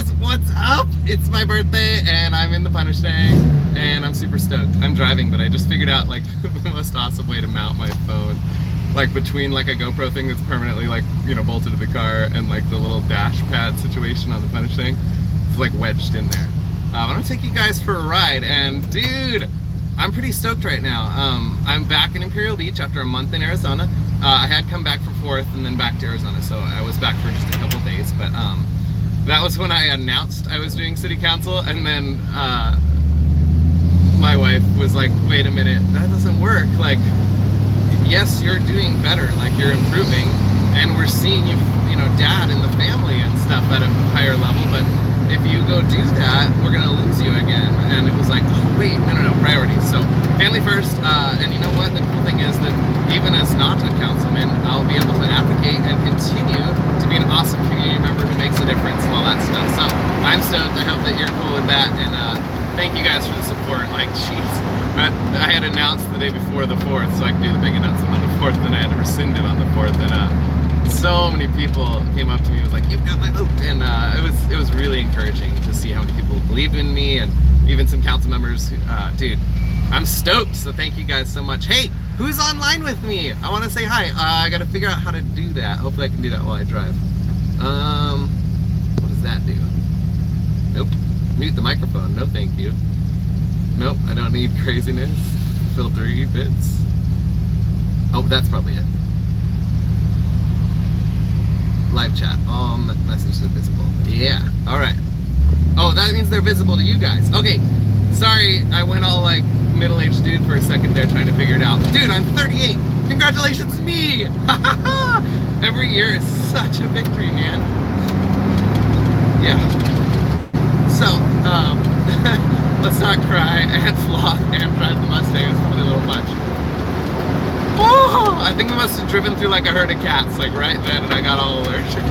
guys, what's up? It's my birthday and I'm in the Mustang and I'm super stoked. I'm driving, but I just figured out like the most awesome way to mount my phone, like between like a GoPro thing that's permanently like, you know, bolted to the car and like the little dash pad situation on the Mustang. It's like wedged in there. I'm gonna take you guys for a ride, and dude, I'm pretty stoked right now. I'm back in Imperial Beach after a month in Arizona. I had come back for 4th and then back to Arizona, so I was back for just a couple days, but that was when I announced I was doing city council, and then my wife was like, wait a minute, that doesn't work. Like, yes, you're doing better, like you're improving, and we're seeing you know, dad and the family and stuff at a higher level, but if you go do that, we're gonna lose you again. And it was like, oh wait, no, priorities. So family first, and you know what, the cool thing is that even as not a councilman, I'll be able to advocate and continue to be an awesome community member who makes a difference and all that stuff. So I'm stoked. I hope that you're cool with that, and thank you guys for the support. Like, jeez, I had announced the day before the 4th, so I could do the big announcement on the 4th, and I had to rescind it on the 4th, and so many people came up to me and was like, you've got my vote, and it was really encouraging to see how many people believed in me, and even some council members. Dude, I'm stoked, so thank you guys so much. Hey, who's online with me? I want to say hi. I gotta figure out how to do that. Hopefully I can do that while I drive. What does that do? Nope. Mute the microphone. No thank you. Nope, I don't need craziness. Filtery bits. Oh, that's probably it. Live chat. Messages are visible. Yeah. All right. Oh, that means they're visible to you guys. Okay. Sorry, I went all like middle-aged dude for a second there trying to figure it out. Dude, I'm 38. Congratulations, me. Every year is such a victory, man. Yeah. So, let's not cry and flop and drive the Mustang. It's probably a little much. Oh, I think we must have driven through like a herd of cats, like right then, and I got all allergic.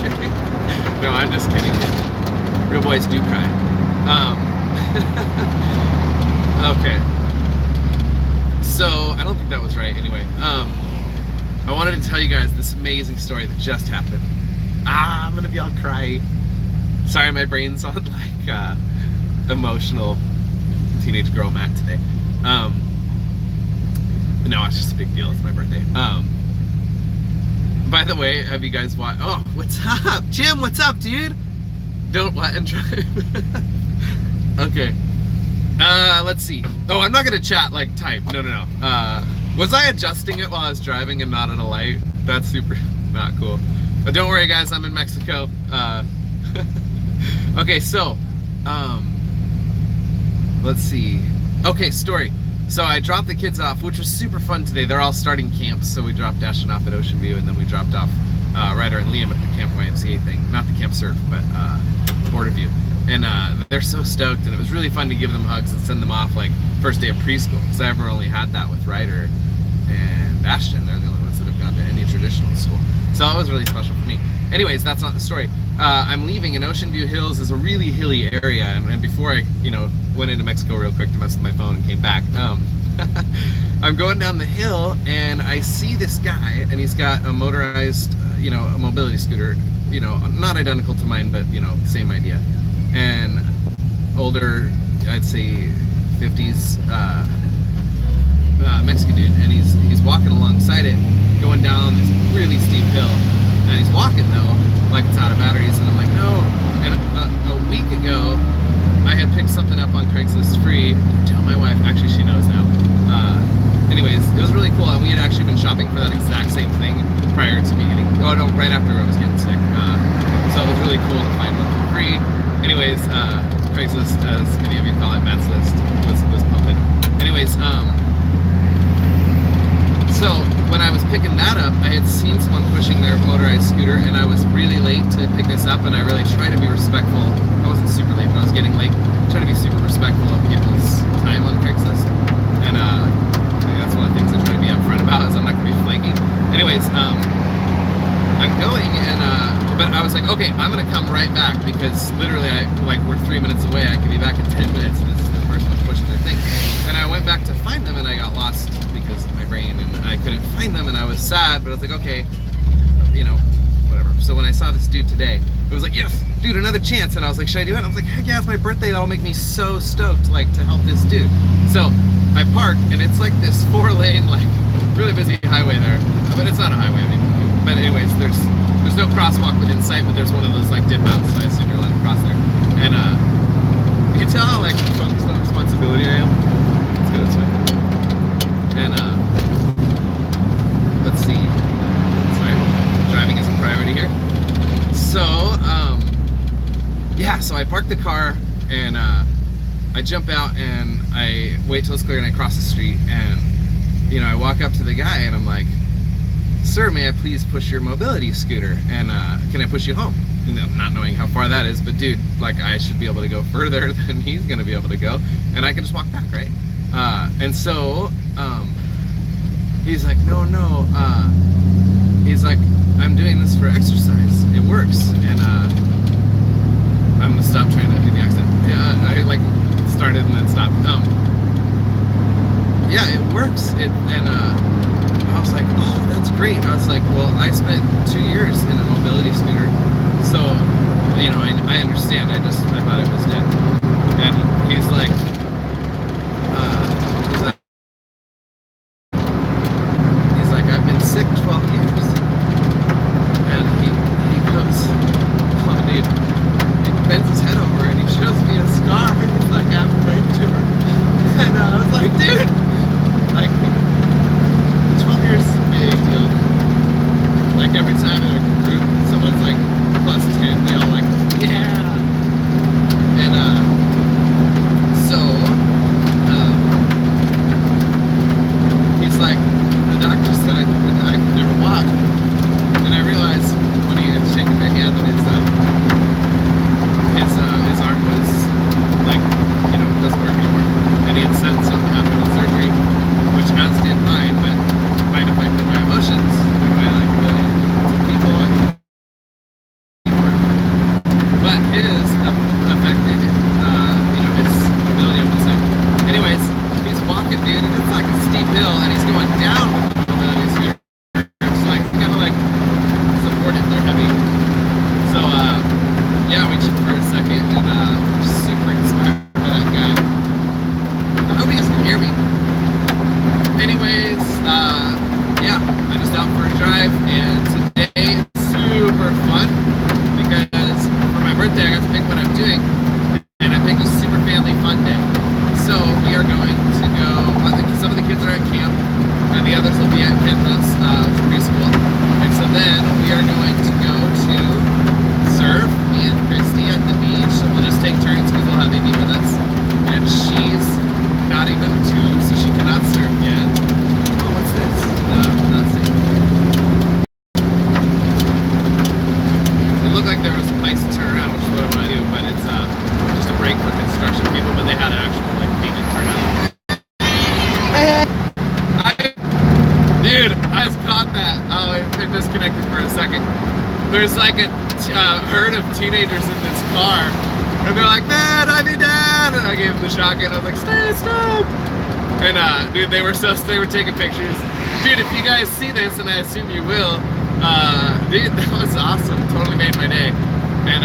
No, I'm just kidding. Real boys do cry. Okay. So, I don't think that was right. Anyway, I wanted to tell you guys this amazing story that just happened. I'm gonna be all cry. Sorry, my brain's on like emotional teenage girl Matt today. No, it's just a big deal. It's my birthday. By the way, have you guys watched? Oh, what's up, Jim? What's up, dude? Don't let and drive. Okay. Let's see. Oh, I'm not gonna chat like type. No. Was I adjusting it while I was driving and not at a light? That's super not cool. But don't worry, guys. I'm in Mexico. Okay, so let's see. Okay, story. So I dropped the kids off, which was super fun today. They're all starting camps, so we dropped Ashton off at Ocean View, and then we dropped off Ryder and Liam at the Camp YMCA thing. Not the Camp Surf, but Border View. And they're so stoked, and it was really fun to give them hugs and send them off like first day of preschool, because I ever only had that with Ryder and Ashton. They're the only ones that have gone to any traditional school. So it was really special for me. Anyways, that's not the story. I'm leaving, and Ocean View Hills is a really hilly area, and before I, went into Mexico real quick to mess with my phone and came back, I'm going down the hill, and I see this guy, and he's got a motorized, a mobility scooter, not identical to mine, but, same idea. And older, I'd say 50s Mexican dude, and he's walking alongside it, going down this really steep hill, and he's walking though like it's out of batteries, and I'm like, no. And a week ago I had picked something up on Craigslist free. Tell my wife, actually she knows now. Anyways, it was really cool, and we had actually been shopping for that exact same thing prior to me getting, right after I was getting sick. So it was really cool to find one for free. Anyways, Craigslist, as many of you call it, Matt's List, was pumping. Anyways, so when I was picking that up, I had seen someone pushing their motorized scooter, and I was really late to pick this up, and I really tried to be respectful. I wasn't super late, but I was getting late. Trying to be super respectful of people's time on Craigslist, and I think that's one of the things I try to be upfront about, is I'm not going to be flaky. Anyways, I'm going, and but I was like, okay, I'm gonna come right back, because literally, we're 3 minutes away. I could be back in 10 minutes, and this is the person who's pushing their thing. And I went back to find them, and I got lost because of my brain, and I couldn't find them, and I was sad. But I was like, okay, whatever. So when I saw this dude today, it it was like, yes, dude, another chance. And I was like, should I do it? And I was like, heck yeah, it's my birthday. That'll make me so stoked, like, to help this dude. So I park, and it's like this 4-lane, like, really busy highway there. But it's not a highway, I mean. But anyways, there's no crosswalk within sight, but there's one of those, like, dip outs, so I assume you're allowed to cross there. And you can tell how, like, focused on responsibility I am. Let's go this way. And let's see. Sorry, driving is a priority here. So, yeah, so I park the car, and I jump out, and I wait till it's clear, and I cross the street, and, you know, I walk up to the guy, and I'm like, sir, may I please push your mobility scooter, and can I push you home? You know, not knowing how far that is, but dude, like, I should be able to go further than he's gonna be able to go, and I can just walk back, right? And so, he's like, no, he's like, I'm doing this for exercise, it works, and I'm gonna stop trying to do the accent. Yeah, I like started and then stopped. Yeah, it works. And I was like, oh, that's great. I was like, well, I spent 2 years in a mobility scooter, so you know, I understand. I thought it was dead. And he's like, I've been sick 12 years, and he goes, oh, dude. Bends his head over and he shows me a scar. It's like I have a brain tumor. And I was like, dude, like 12 years is a big deal. Like every time in a group someone's like +10, they all like, yeah. And so he's like, the doctor said I could never walk. And I realized when he had shaken my hand that his arm was like, you know, doesn't work anymore. And he had said something happened in surgery, which as did mine, but might affect my emotions, my like ability to people and but his affected, you know, his ability of listening. Anyways, he's walking, dude, and it's like a steep hill, and he's going down with the mobility scooter. It's like kind of like supported, they're heavy. So yeah, we chipped for a second, and super inspired by that guy. I hope you guys can hear me. Anyways, yeah, I'm just out for a drive, and today is super fun because for my birthday I got to pick what I'm doing, and I picked a super family fun day. So we are going to go, I think some of the kids are at camp, and the others will be at Kendra's preschool. And so then we are going to go to surf, me and Christy at the beach. So we'll just take turns because we'll have Amy with us. And she's not even 2, so she cannot surf yet. Oh, what's this? Not safe. It looked like there was a place to turn around, which is what I want to do, but it's just a break for construction people, but they had an actual like painted turnout. Dude, I just caught that. Oh, it disconnected for a second. There's like a herd of teenagers in this car, and they're like, "Man, I'm your dad!" And I gave them the shotgun. I was like, "Stop!" And dude, they were taking pictures. Dude, if you guys see this, and I assume you will, dude, that was awesome. Totally made my day. And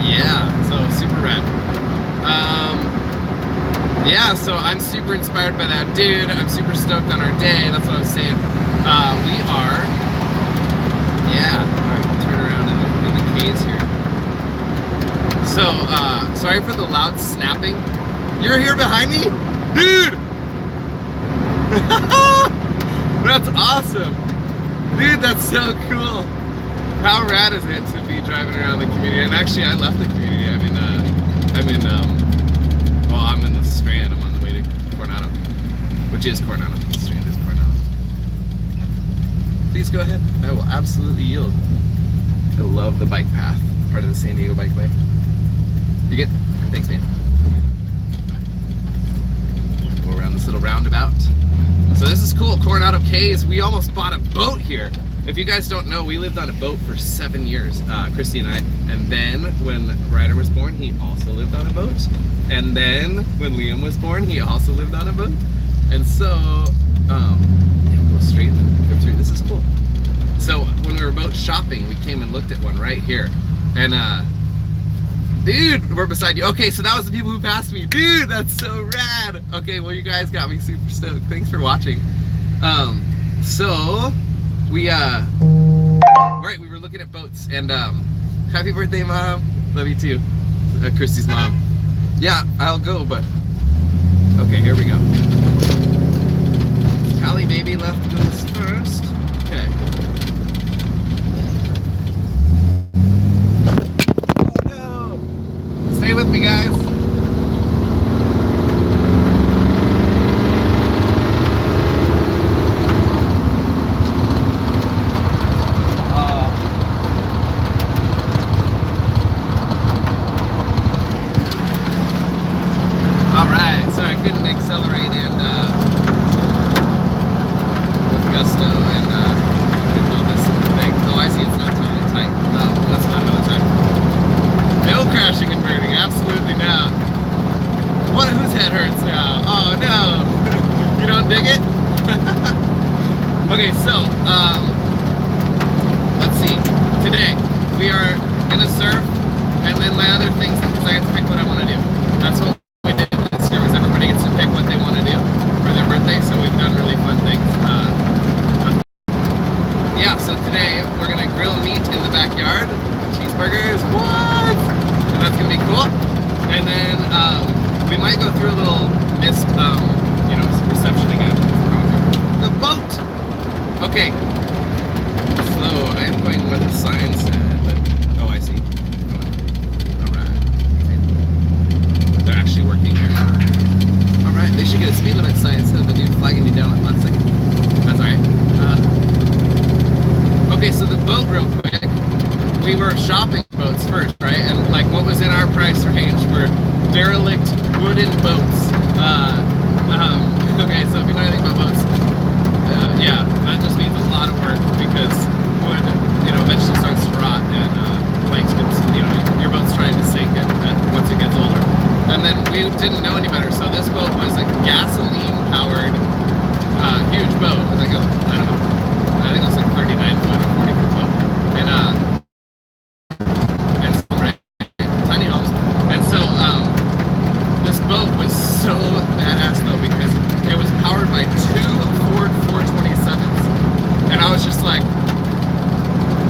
yeah, so super rad. Yeah, so I'm super inspired by that dude. I'm super stoked on our day. That's what I was saying. We are, yeah, all right, turn around in the caves here. So, sorry for the loud snapping. You're here behind me? Dude! That's awesome. Dude, that's so cool. How rad is it to be driving around the community? And actually, I left the community. I'm in the Strand. I'm on the way to Coronado, which is Coronado. The Strand is Coronado. Please go ahead. I will absolutely yield. I love the bike path, part of the San Diego Bikeway. You good? Thanks, man. Go around this little roundabout. So this is cool, Coronado Cays. We almost bought a boat here. If you guys don't know, we lived on a boat for 7 years, Christy and I. And then when Ryder was born, he also lived on a boat. And then when Liam was born, he also lived on a boat. And so, yeah, we'll go straight and go through. This is cool. So when we were boat shopping, we came and looked at one right here. And dude, we're beside you. Okay, so that was the people who passed me. Dude, that's so rad. Okay, well, you guys got me super stoked. Thanks for watching. So we right, we were looking at boats, and happy birthday, Mom. Love you too. Christy's mom. Yeah, I'll go, but okay, here we go. Callie baby left goes first. Okay. Oh, no. Stay with me, guys. Okay, so, let's see. Today, we are gonna surf, and then my other things, because I get to pick what I want to do. That's what we did this year, was everybody gets to pick what they want to do for their birthday, so we've done really fun things. Yeah, so today, we're gonna grill meat in the backyard, cheeseburgers, what? And that's gonna be cool. And then, we might go through a little missed, you know, reception again. The boat! Okay, so I'm going with the sign said, but, oh, I see. Alright. They're actually working here. Alright, they should get a speed limit sign instead of the dude flagging me down like 1 second. That's alright. Okay, so the boat real quick. We were shopping boats first, right? And like what was in our price range were derelict wooden boats. Okay, so if you know anything about boats, yeah, that just means a lot of work because wood, you know, eventually starts to rot and planks gets, you know, your boat's trying to sink it once it gets older. And then we didn't know any better, so this boat was a gasoline-powered, huge boat. It was like I don't know, I think it was like 39 foot or 40 foot boat. And so, right, tiny homes. And so, this boat was so badass though because it was powered by 2 Ford 427s, and I was just like,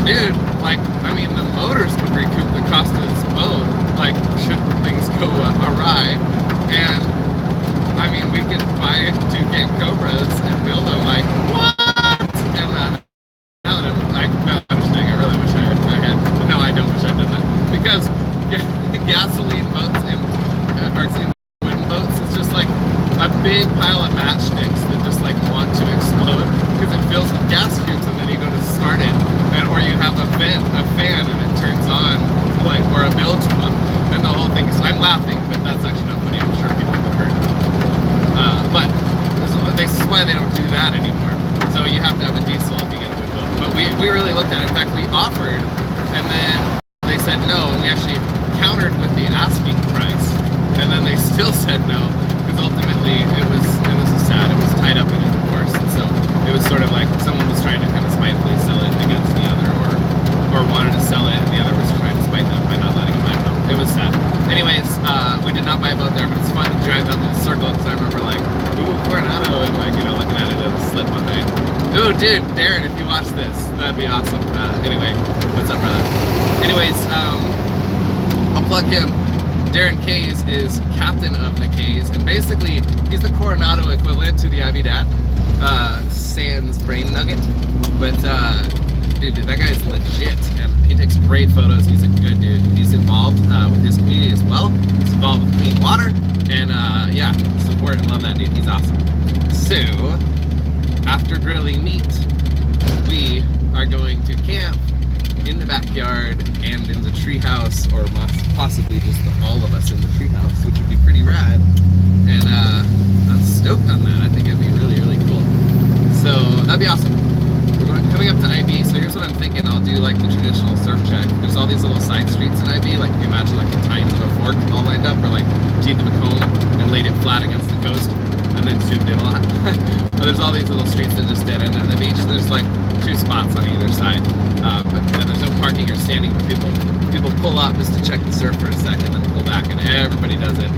dude, like, I mean, the motors would recoup the cost of this boat, like, should things go awry, and, I mean, we could buy 2 Camp Cobras and build them, like, what? And, now that I'm just doing it, I really wish I had, no, I don't wish I did that, because gasoline boats and, wooden boats, it's just like a big pile of matchsticks that just like want to explode because it fills with gas fumes and then you go to start it, and or you have a fan and it turns on, like, or a bilge pump, and the whole thing is, I'm laughing, but that's actually not funny. I'm sure people have heard of it. But this is why they don't do that anymore. So you have to have a diesel if you get a good boat. But we really looked at it. In fact, we offered, and then they said no, and we actually countered with the asking price, and then they still said no. Ultimately, it was sad. It was tied up in a divorce, and so it was sort of like someone was trying to kind of spitefully sell it against the other, or wanted to sell it, and the other was trying to spite them by not letting them buy a boat. It was sad. Anyways, we did not buy a boat there, but it's fun to drive down the circle because I remember like, ooh, Coronado, and like, you know, looking at it as a slip behind. Ooh, dude, Darren, if you watch this, that'd be awesome. Anyway, what's up, brother? Anyways, I'll plug him. Darren Kays is captain of the Kays, and basically he's the Coronado equivalent to the Ivy Dad, sans brain nugget. But dude, that guy's legit, and he takes great photos. He's a good dude. He's involved with his community as well. He's involved with clean water, and yeah, support and love that dude. He's awesome. So after grilling meat, we are going to camp in the backyard and in the treehouse, or possibly just all of us in the treehouse, which would be pretty rad. And I'm stoked on that. I think it'd be really, really cool. So that'd be awesome. We're coming up to IB, so here's what I'm thinking. I'll do like the traditional surf check. There's all these little side streets in IB, like you imagine like the tines of a fork all lined up, or like teeth of a comb, and laid it flat against the coast, and then zoomed in a lot. But there's all these little streets that just dead end at the beach. There's like 2 spots on either side, but there's no parking or standing. People pull up just to check the surf for a second, then pull back, and everybody does it.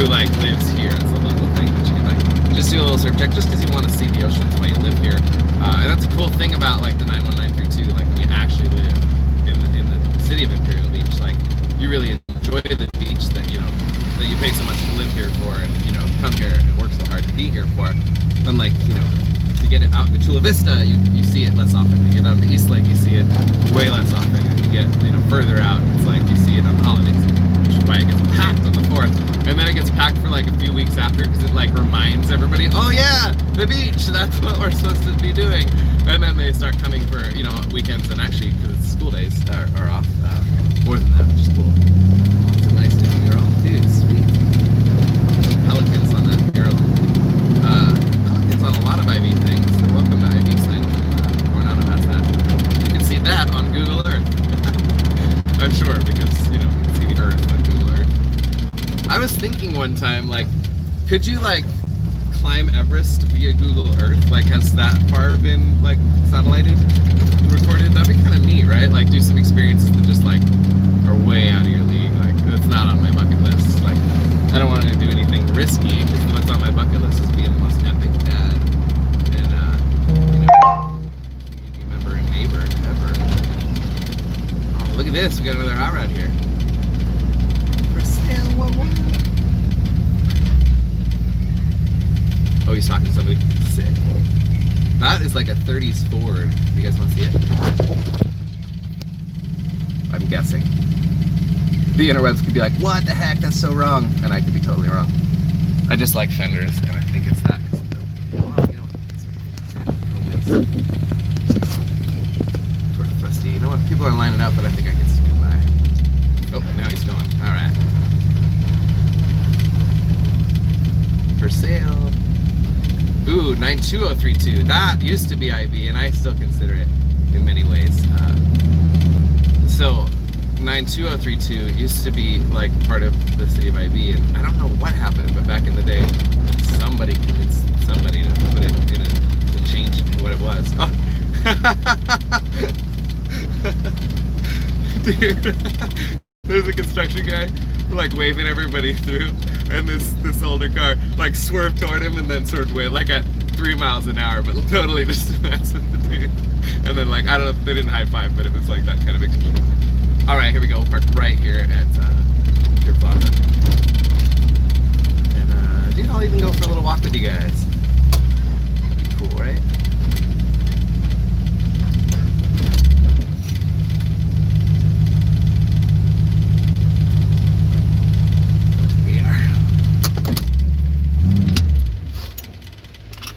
Who like lives here? It's a little thing that you can like just do a little surf check, just because you want to see the ocean. That's why you live here, and that's a cool thing about like the 91932. Like when you actually live in the city of Imperial Beach, like you really enjoy the beach that that you pay so much to live here for, and come here and work so hard to be here for. Unlike to get it out to Chula Vista, you see it less often. You get out to East Lake, you see it way less often. And you get further out, it's like you see it on holidays, which is why it gets packed on the 4th. And then it gets packed for like a few weeks after, because it like reminds everybody, oh yeah, the beach, that's what we're supposed to be doing. And then they start coming for weekends, and actually because it's school days are off, more than that, which is cool. It's a nice day girl, dude, sweet. Pelicans on that barrel. Pelicans on a lot of IV things. So welcome to IV sign. Coronado has that. You can see that on Google Earth. I'm sure, because you can see the Earth on Google Earth. I was thinking one time, like, could you like climb Everest via Google Earth? Like, has that far been like satellited, recorded? That'd be kind of neat, right? Like, do some experiences that just like are way out of your league. Like, that's not on my bucket list. Like, I don't want to do anything risky, because what's on my bucket list is being the most epic dad and community member and neighbor ever. Oh, look at this! We got another hot rod here. For sale, what? Oh, he's talking to somebody. Sick. That is like a 30s Ford. You guys want to see it? I'm guessing. The interwebs could be like, what the heck, that's so wrong. And I could be totally wrong. I just like fenders, and I think it's that. Sort of rusty. You know what? People are lining up, but I think I can scoot by. Oh, now he's going. Alright. For sale. Ooh, 92032. That used to be IV, and I still consider it in many ways. So 92032 used to be like part of the city of IV, and I don't know what happened, but back in the day, somebody convinced somebody to put it to change what it was. Oh. Dude, there's a construction guy like waving everybody through, and this older car like swerved toward him and then sort of went like at 3 miles an hour, but totally just messing the dude. And then like, I don't know if they didn't high five, but it was like that kind of experience. All right, here we go. We'll park right here at your plaza. And dude, I'll even go for a little walk with you guys. That'd be cool, right? We are.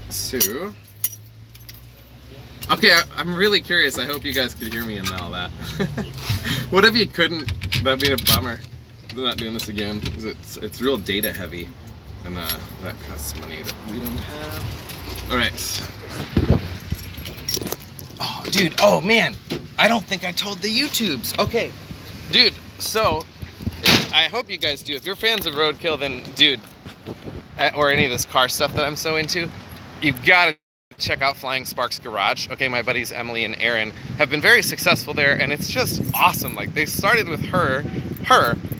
So. Okay, I'm really curious. I hope you guys could hear me in all that. What if you couldn't? That'd be a bummer. I'm not doing this again, because it's real data heavy, and that costs money that we don't have. All right. Oh, dude. Oh man, I don't think I told the YouTubes. Okay, dude. So I hope you guys do. If you're fans of Roadkill, then dude, or any of this car stuff that I'm so into, you've got to check out Flying Sparks Garage. Okay, my buddies Emily and Aaron have been very successful there, and it's just awesome. Like, they started with her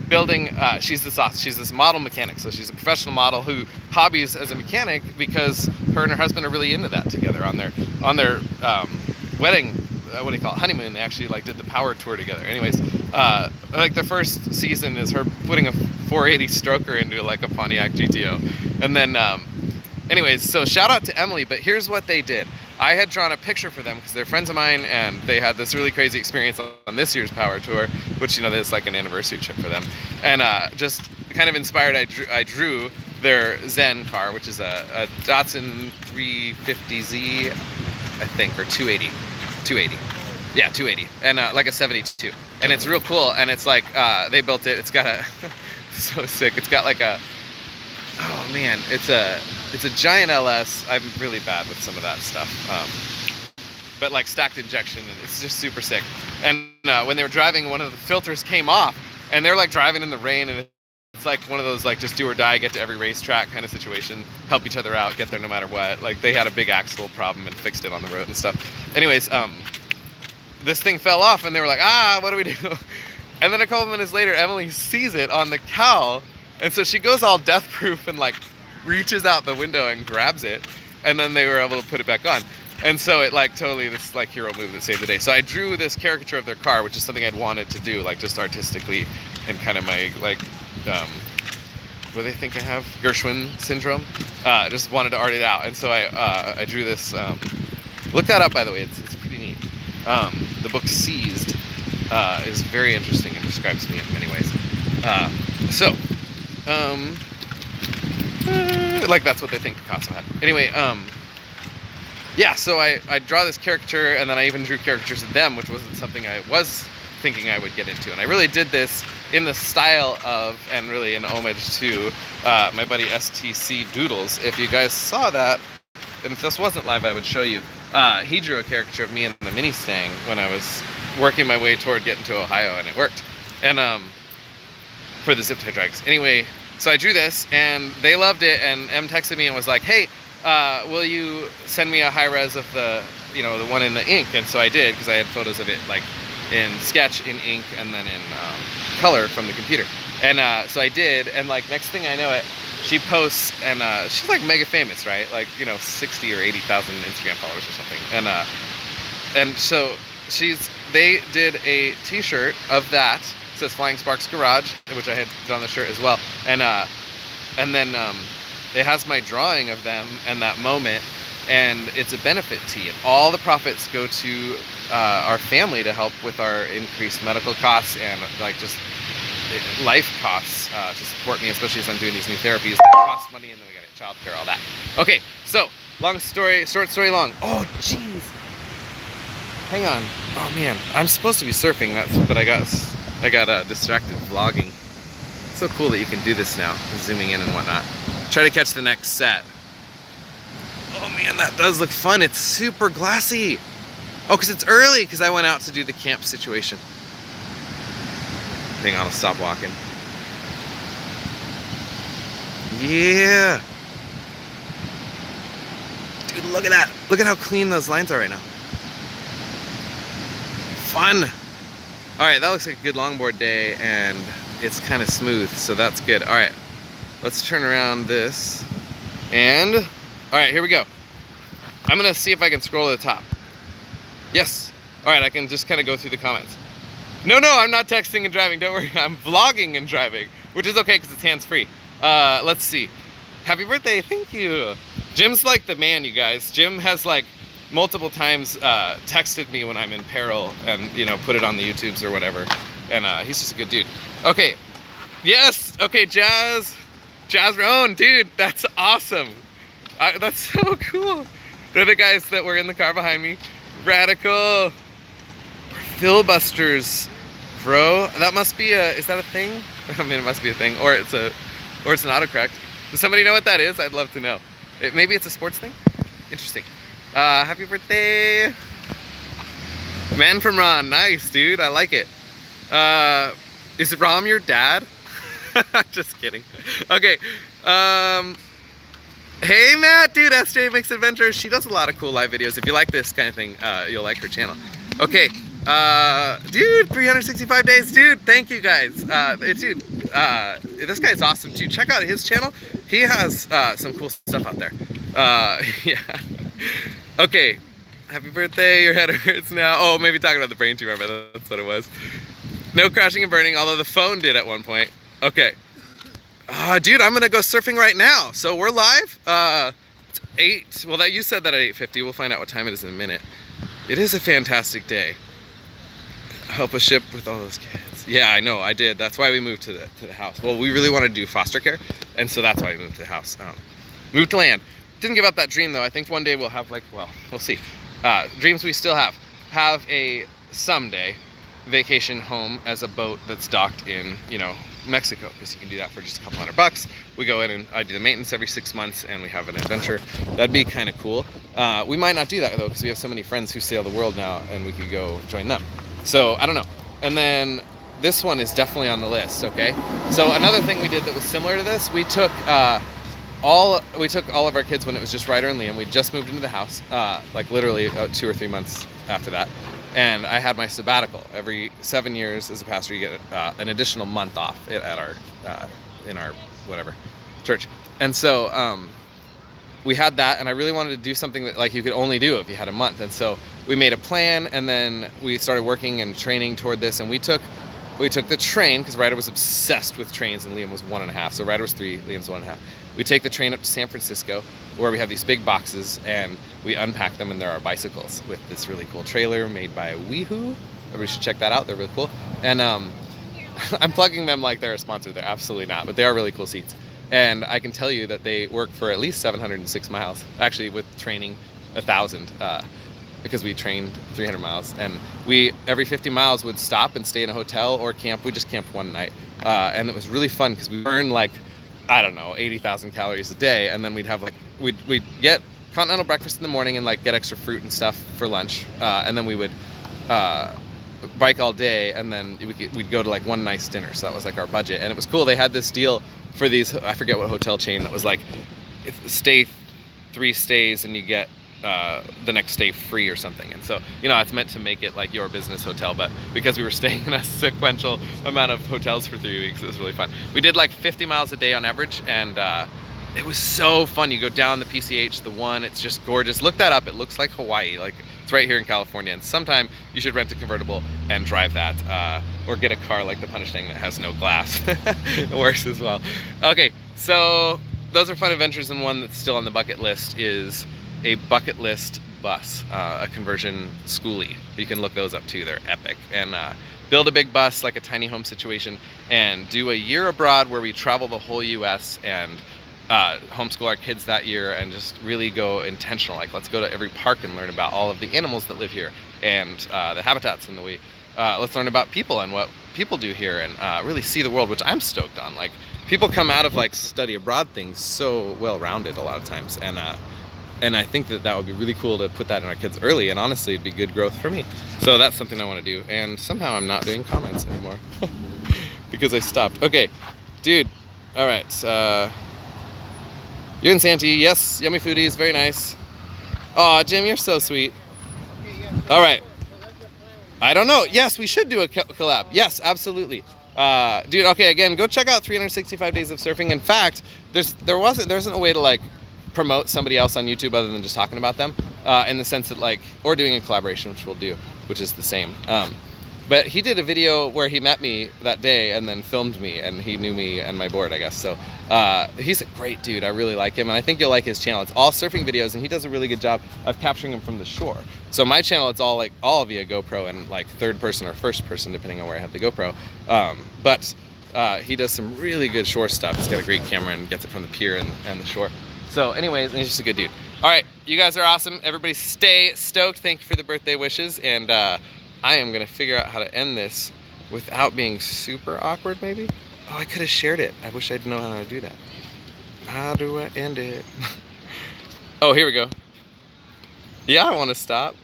building, she's this model mechanic, so she's a professional model who hobbies as a mechanic, because her and her husband are really into that together. On their wedding, what do you call it, honeymoon, they actually like did the power tour together. Anyways, like the first season is her putting a 480 stroker into like a Pontiac GTO, and then anyways, so shout out to Emily, but here's what they did. I had drawn a picture for them because they're friends of mine, and they had this really crazy experience on this year's power tour, which, there's like an anniversary trip for them. And just kind of inspired, I drew their Zen car, which is a Datsun 350Z, I think, or 280. 280. Yeah, 280. And like a 72. And it's real cool, and it's like, they built it. It's got a, so sick. It's got like a, oh man, it's a giant LS. I'm really bad with some of that stuff, but like stacked injection, and it's just super sick. And when they were driving, one of the filters came off, and they're like driving in the rain, and it's like one of those like just do or die, get to every racetrack kind of situation, help each other out, get there no matter what. Like they had a big axle problem and fixed it on the road and stuff. Anyways, this thing fell off and they were like, what do we do? And then a couple minutes later, Emily sees it on the cowl, and so she goes all death proof and like reaches out the window and grabs it, and then they were able to put it back on. And so it like totally this like hero move that saved the day. So I drew this caricature of their car, which is something I'd wanted to do, like just artistically, and kind of my like what do they think I have? Gershwin syndrome. Just wanted to art it out, and so I drew this. Look that up, by the way. It's pretty neat. The book Seized is very interesting and describes me in many ways. Like that's what they think Picasso had. Anyway, yeah, so I draw this caricature, and then I even drew caricatures of them, which wasn't something I was thinking I would get into. And I really did this in the style of, and really in homage to, my buddy STC Doodles. If you guys saw that, and if this wasn't live, I would show you. He drew a caricature of me in the Mustang when I was working my way toward getting to Ohio, and it worked. And for the zip tie drags. Anyway, so I drew this, and they loved it, and Em texted me and was like, hey, will you send me a high res of the, the one in the ink? And so I did, because I had photos of it like in sketch, in ink, and then in color from the computer. And so I did, and like next thing I know it, she posts, and she's like mega famous, right? Like 60 or 80,000 Instagram followers or something. And so they did a T-shirt of that. It says Flying Sparks Garage, which I had done the shirt as well. And then it has my drawing of them and that moment, and it's a benefit tee. And all the profits go to our family to help with our increased medical costs and like just life costs to support me, especially as I'm doing these new therapies. It costs money, and then we got childcare, all that. Okay, so short story long. Oh, jeez. Hang on. Oh man, I'm supposed to be surfing. But I got distracted vlogging. It's so cool that you can do this now, zooming in and whatnot. Try to catch the next set. Oh man, that does look fun. It's super glassy. Oh, because it's early, because I went out to do the camp situation. Hang on, I'll stop walking. Yeah. Dude, look at that. Look at how clean those lines are right now. Fun. All right, that looks like a good longboard day, and it's kind of smooth, so that's good. All right, let's turn around this. And, all right, here we go. I'm gonna see if I can scroll to the top. Yes. All right, I can just kind of go through the comments. No, I'm not texting and driving, don't worry. I'm vlogging and driving, which is okay because it's hands-free. Let's see. Happy birthday, thank you. Jim's like the man, you guys. Jim has like multiple times texted me when I'm in peril and, put it on the YouTubes or whatever. And he's just a good dude. Okay, yes, okay, Jazz Roan, dude, that's awesome. That's so cool. They're the guys that were in the car behind me. Radical. Filibusters, bro. That must be is that a thing? I mean, it must be a thing, or it's an autocorrect. Does somebody know what that is? I'd love to know. Maybe it's a sports thing? Interesting. Happy birthday. Man from Ron, nice, dude, I like it. Is Rom your dad? Just kidding. Okay, hey Matt, dude, SJ Makes Adventures. She does a lot of cool live videos. If you like this kind of thing, you'll like her channel. Okay, dude, 365 days, dude, thank you guys. Dude, this guy's awesome too. Check out his channel. He has some cool stuff out there. Yeah. Okay, happy birthday, your head hurts now. Oh, maybe talking about the brain tumor, but that's what it was. No crashing and burning, although the phone did at one point. Okay. Dude, I'm gonna go surfing right now. So we're live. It's 8. Well, you said that at 8:50. We'll find out what time it is in a minute. It is a fantastic day. Help a ship with all those kids. Yeah, I know, I did. That's why we moved to the house. Well, we really wanted to do foster care, and so that's why we moved to the house. Moved to land. Didn't give up that dream though. I think one day we'll have we'll see. Dreams we still have. Have a someday vacation home as a boat that's docked in, Mexico, because you can do that for just a couple $100. We go in and I do the maintenance every 6 months, and we have an adventure. That'd be kind of cool. We might not do that though, because we have so many friends who sail the world now, and we could go join them. So I don't know. And then this one is definitely on the list. Okay, so another thing we did that was similar to this, we took all of our kids when it was just Ryder and Liam. We just moved into the house, like literally 2 or 3 months after that. And I had my sabbatical. Every 7 years as a pastor, you get an additional month off at our in our whatever church. And so we had that, and I really wanted to do something that like you could only do if you had a month. And so we made a plan, and then we started working and training toward this. And we took the train, because Ryder was obsessed with trains and Liam was 1.5. So Ryder was 3, Liam's 1.5. We take the train up to San Francisco, where we have these big boxes, and we unpack them, and there are bicycles with this really cool trailer made by Weehoo. Everybody should check that out. They're really cool. And I'm plugging them like they're a sponsor. They're absolutely not, but they are really cool seats. And I can tell you that they work for at least 706 miles. Actually, with training, 1,000, because we trained 300 miles. And we, every 50 miles, would stop and stay in a hotel or camp. We just camped one night. And it was really fun because we burned like, I don't know, 80,000 calories a day. And then we'd have like, we'd get continental breakfast in the morning and like get extra fruit and stuff for lunch. And then we would bike all day, and then we'd go to like one nice dinner. So that was like our budget. And it was cool. They had this deal for these, I forget what hotel chain, that was like, stay 3 stays and you get the next stay free or something. And so, you know, it's meant to make it like your business hotel, but because we were staying in a sequential amount of hotels for 3 weeks, it was really fun. We did like 50 miles a day on average, and it was so fun. You go down the PCH, the one, it's just gorgeous. Look that up. It looks like Hawaii. Like, it's right here in California. And sometime you should rent a convertible and drive that, or get a car like the Mustang that has no glass. It works as well. Okay, so those are fun adventures, and one that's still on the bucket list is a bucket list bus, a conversion schoolie. You can look those up too. They're epic. And build a big bus, like a tiny home situation, and do a year abroad where we travel the whole US and homeschool our kids that year, and just really go intentional. Like, let's go to every park and learn about all of the animals that live here, and the habitats, and let's learn about people and what people do here, and really see the world, which I'm stoked on. Like, people come out of like study abroad things so well-rounded a lot of times, and I think that would be really cool to put that in our kids early, and honestly it'd be good growth for me. So that's something I want to do, and somehow I'm not doing comments anymore because I stopped. Okay, dude, all right, you and Santi, yes, yummy foodies, very nice. Aw, Jim, you're so sweet. All right, I don't know. Yes, we should do a collab. Yes, absolutely. Dude, okay, again, go check out 365 Days of Surfing. In fact, there isn't a way to like promote somebody else on YouTube other than just talking about them, in the sense that like, or doing a collaboration, which we'll do, which is the same. But he did a video where he met me that day and then filmed me, and he knew me and my board, I guess. So he's a great dude. I really like him, and I think you'll like his channel. It's all surfing videos, and he does a really good job of capturing them from the shore. So my channel, it's all via GoPro and like third person or first person, depending on where I have the GoPro. But he does some really good shore stuff. He's got a great camera and gets it from the pier and the shore. So anyways, he's just a good dude. All right, you guys are awesome. Everybody stay stoked. Thank you for the birthday wishes, and I am gonna figure out how to end this without being super awkward, maybe. Oh, I could have shared it. I wish I'd known how to do that. How do I end it? Oh, here we go. Yeah, I want to stop.